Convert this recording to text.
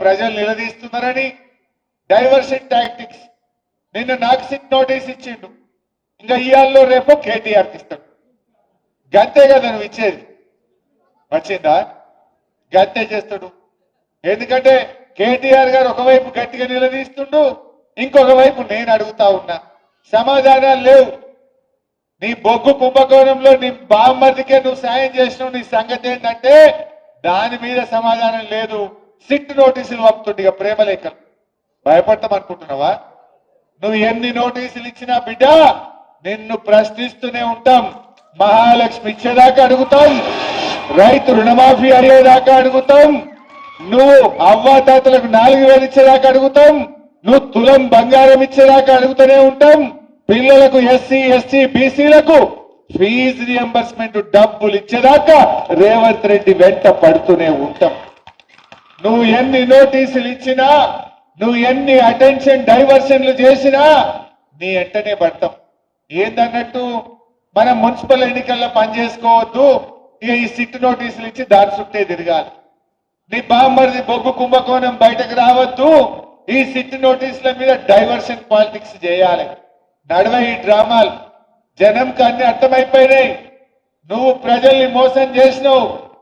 ప్రజలు నిలదీస్తున్నారని diversion tactics. నిన్న నాకు సిట్ నోటీస్ ఇచ్చిండు, ఇంకా ఇయాల్లో రేపు కేటీఆర్కి ఇస్తాడు. గంతే కదా నువ్వు ఇచ్చేది, వచ్చిందా? గంతే చేస్తాడు. ఎందుకంటే కేటీఆర్ గారు ఒకవైపు గట్టిగా నిలదీస్తుండు, ఇంకొక వైపు నేను అడుగుతా ఉన్నా, సమాధానాలు లేవు. నీ బొగ్గు కుంభకోణంలో నీ బామ్మర్దికే నువ్వు సాయం చేసినావు, నీ సంగతి ఏంటంటే దాని మీద సమాధానం లేదు. సిట్ నోటీసులు పంపుతుండే ఇక ప్రేమలేఖలు. భయపడతాం అనుకుంటున్నావా? నువ్వు ఎన్ని నోటీసులు ఇచ్చినా బిడ్డ నిన్ను ప్రశ్నిస్తూనే ఉంటాం. మహాలక్ష్మి ఇచ్చేదాకా అడుగుతాం, రైతు రుణమాఫీ అడిగేదాకా అడుగుతాం, నువ్వు అవ్వాతాతలకు 4000 ఇచ్చేదాకా అడుగుతాం, నువ్వు తులం బంగారం ఇచ్చేదాకా అడుగుతూనే ఉంటాం. పిల్లలకు ఎస్సీ ఎస్టీ బీసీలకు ఫీజు రియంబర్స్మెంట్ డబ్బులు ఇచ్చేదాకా రేవంత్ రెడ్డి వెంట పడుతూనే ఉంటాం. నువ్వు ఎన్ని నోటీసులు ఇచ్చినా, నువ్వు ఎన్ని అటెన్షన్ డైవర్షన్లు చేసినా నీ వెంటనే పడతాం. ఏందన్నట్టు మనం మున్సిపల్ ఎన్నికల్లో పనిచేసుకోవద్దు, ఇక ఈ సిట్ నోటీసులు ఇచ్చి దారి చుట్టే తిరగాలి. నీ బామ్మర్ది బొగ్గు కుంభకోణం బయటకు రావద్దు, ఈ సిట్ నోటీసుల మీద డైవర్షన్ పాలిటిక్స్ చేయాలి. నడవ ఈ డ్రామాలు. జనంకి అన్ని అర్థమైపోయినాయి. నువ్వు ప్రజల్ని మోసం చేసినావు,